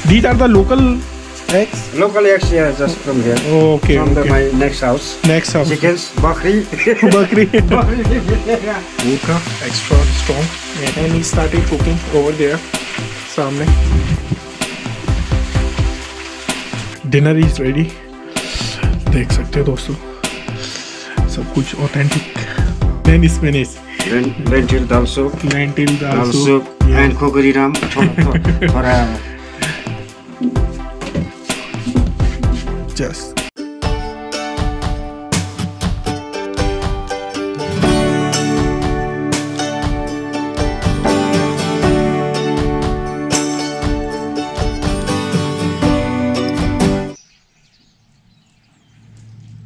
These are the local eggs? Local eggs, yeah, just from here. Okay. From my next house. Next house. Chickens, bakri. Bakri. Yeah. Vodka, extra strong. And he started cooking over there. सामने. Dinner is ready. देख सकते हो दोस्तों. सब कुछ authentic. Then spinach. Lentil dal soup. Lentil dal soup. And kukuri ram. थोड़ा. Just.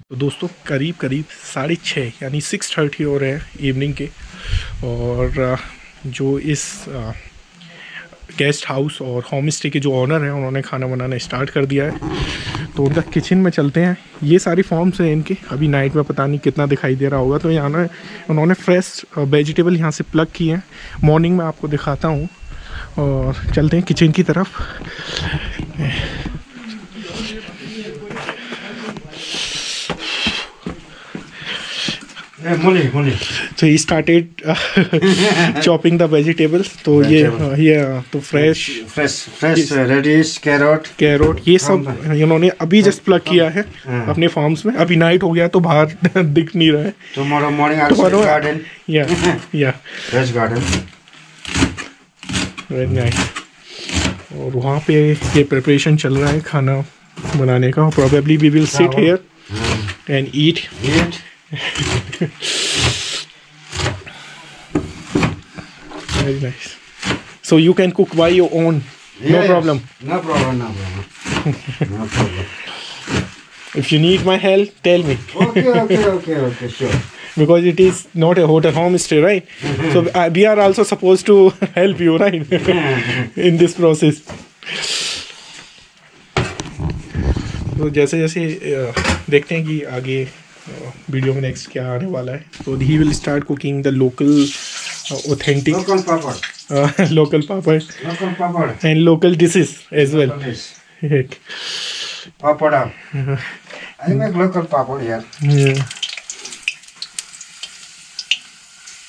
तो दोस्तों करीब 6:30 यानी 6:30 हो रहे हैं इवनिंग के, और जो इस गेस्ट हाउस और होम स्टे के जो ऑनर हैं उन्होंने खाना बनाना स्टार्ट कर दिया है। तो उनका किचन में चलते हैं। ये सारी फॉर्म्स हैं इनके। अभी नाइट में पता नहीं कितना दिखाई दे रहा होगा। तो यहाँ ना उन्होंने फ्रेश वेजिटेबल यहाँ से प्लग किए हैं। मॉर्निंग में आपको दिखाता हूँ, और चलते हैं किचन की तरफ। So he started chopping the vegetables. तो ये तो fresh radish, carrot ये सब इन्होंने अभी जस्ट प्लग किया है अपने फार्म्स में। अभी नाइट हो गया तो बाहर दिख नहीं रहा है। Tomorrow morning also garden. Yeah. Fresh garden. Very nice. और वहाँ पे ये प्रिपरेशन चल रहा है खाना बनाने का। Probably we will sit here and eat. Very nice. So you can cook by your own. Yes. No problem. No problem. If you need my help, tell me. Okay, sure. Because it is not a hotel homestay, right? So we are also supposed to help you, right? In this process. तो जैसे देखते हैं कि आगे video में next क्या आने वाला है। तो he will start cooking the local authentic local papad and local dishes as well. Papada. I make local papad here. Yeah.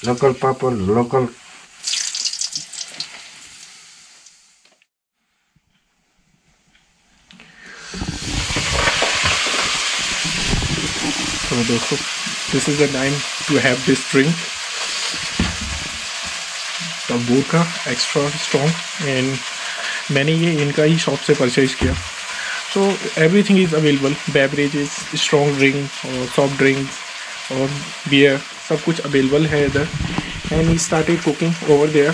Local papad, local. So दोस्तों, this is the time to have this drink. The vodka extra strong, and मैंने ये इनका ही shop से purchase किया। So everything is available, beverages, strong drink और soft drinks और beer, सब कुछ available है इधर। And he started cooking over there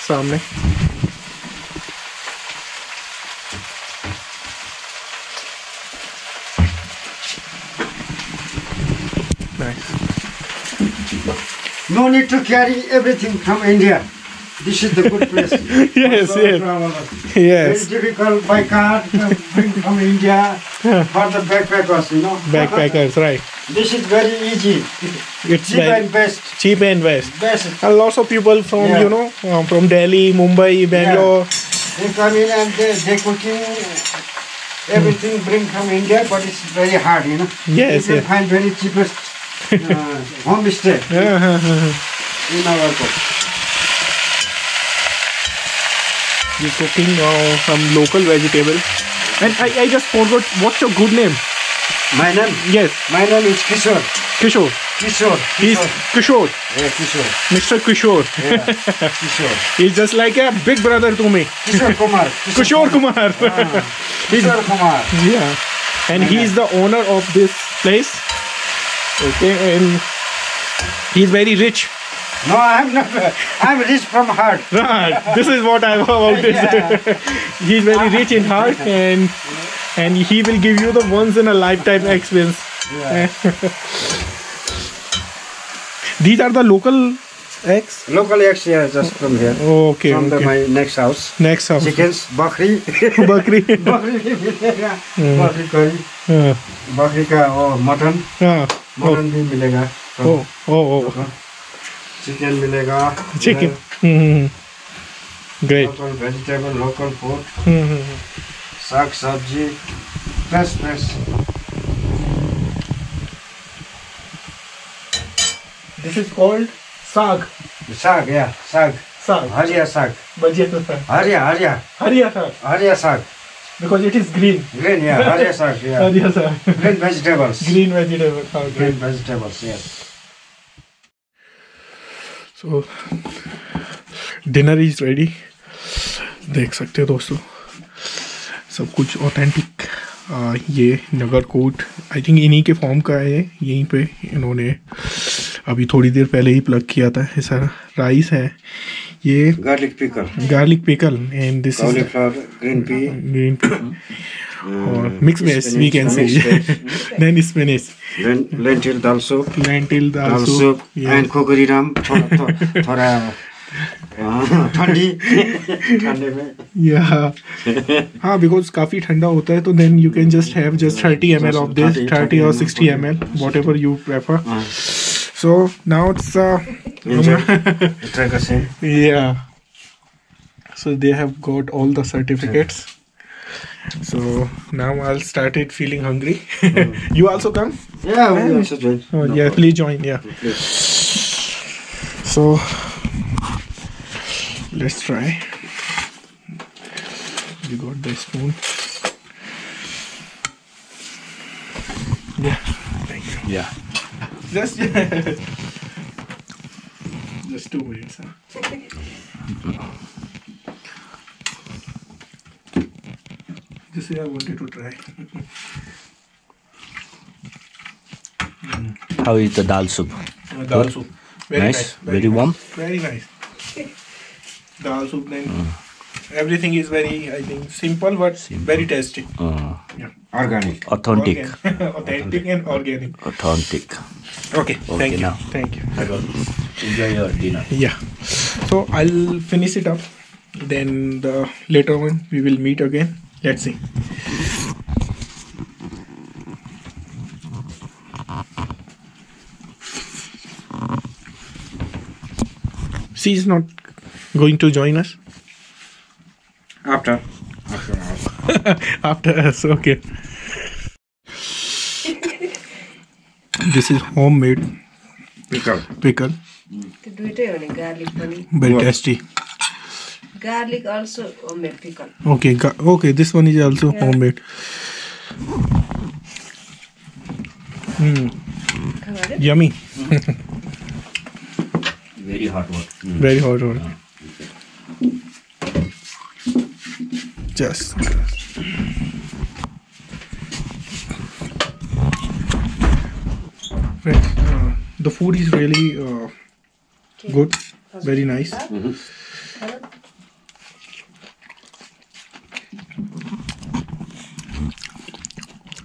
सामने। Nice. No need to carry everything from India. This is the good place. Yes. Very difficult by car to bring from India for the backpackers, Backpackers, right. This is very easy. It's cheap and best. Cheap and best. Best. And lots of people from, from Delhi, Mumbai, Bangalore. Yeah. They come in and they cooking everything bring from India, but it's very hard, Yes, you can find very cheapest homestay in our cook. You're cooking some local vegetable. And I just forgot, what's your good name? My name? Yes. My name is Kishore. Kishore. He's Kishore. Yeah, Kishore. Mr. Kishore. Yeah, Kishore. He's just like a big brother to me. Kishore Kumar. Kishore Kumar. Kishore Kumar. Yeah. And he's the owner of this place. Okay, and he's very rich. No, I'm not. I'm rich from heart. Right. This is what I know about this. Yeah. He's very rich in heart, and he will give you the once in a lifetime experience. Yeah. These are the local eggs. Local eggs, yeah, just from here. Okay. From my next house. Next house. Chickens, bakri. Bakri. bakri curry. Bakri का और mutton. Mutton भी मिलेगा. Oh. Chicken मिलेगा. Chicken. Great. Local vegetable, local food, Mm-hmm. saag, sabji, fresh. This is called saag. Saag, yeah, saag. Saag. Haria saag. Bhajiya to saag. Haria Hariya saag. saag. Because it is green. Green, yeah, haria saag, yeah. Hariya saag. Green vegetables. Green vegetable. Okay. Green vegetables, yes. So dinner is ready. देख सकते हो दोस्तों सब कुछ authentic. ये Nagarkot I think इन्हीं के form का है। यहीं पे इन्होंने अभी थोड़ी देर पहले ही प्लग किया था। ये सारा राइस है, ये Garlic pickle and this cauliflower, green pea, और mix veg we can say then spinach, lentil dal soup, dal soup and kukuri ram थोड़ा ठंडी में या हाँ बिकॉज काफ़ी ठंडा होता है तो then you can just have just 30 ml of this 30 or 60 ml whatever you prefer. So now it's yeah. So they have got all the certificates. So now I'll start it feeling hungry. You also come? Yeah, we also join. Oh yeah, please join. Yeah. So let's try. You got the spoon. Yeah. Thank you. Yeah. Just 2 minutes. Huh? This I wanted to try. How is the dal soup? Dal soup. Very nice. Very warm? Very nice. Dal soup then. Everything is very, I think, simple but very tasty. Yeah. Organic. Authentic. Authentic and organic. Authentic. Okay. Thank you. now. Thank you. Enjoy your dinner. Yeah. So I'll finish it up. Then later on we will meet again. Let's see. She is not going to join us. After. After us, okay. This is homemade Pickle. Garlic bunny. Very tasty. Garlic also homemade pickle. Okay, okay. This one is also homemade. Yummy. Very hot one. Very hot water. Just. The food is really good. Very nice.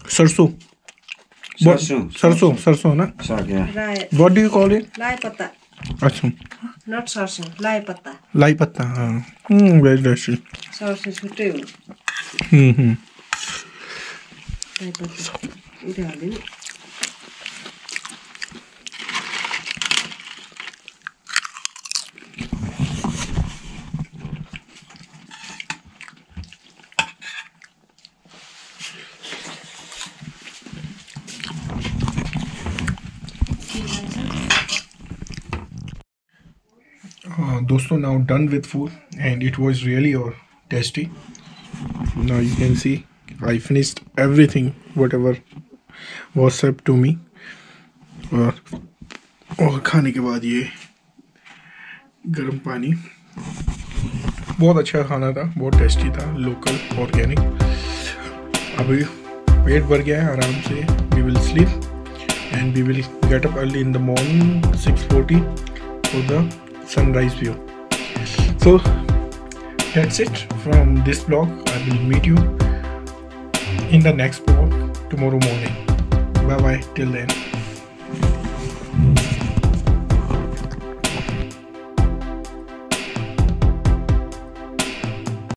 Sarso. Sarso, na? Rai. What do you call it? Lai patta. Achha. Not sarson. Lai patta. Lai patta. Very tasty. Sarson छुट्टै हो. Lai patta. उधर हालिदिनु. दोस्तों now done with food and it was really tasty. Now you can see I finished everything whatever was served to me. और खाने के बाद ये गर्म पानी, बहुत अच्छा खाना था, बहुत टेस्टी था, लोकल ऑर्गेनिक। अभी पेट भर गया है आराम से। We will sleep and we will get up early in the morning 6:40 for the sunrise view. So that's it from this vlog. I will meet you in the next vlog tomorrow morning. Bye bye till then.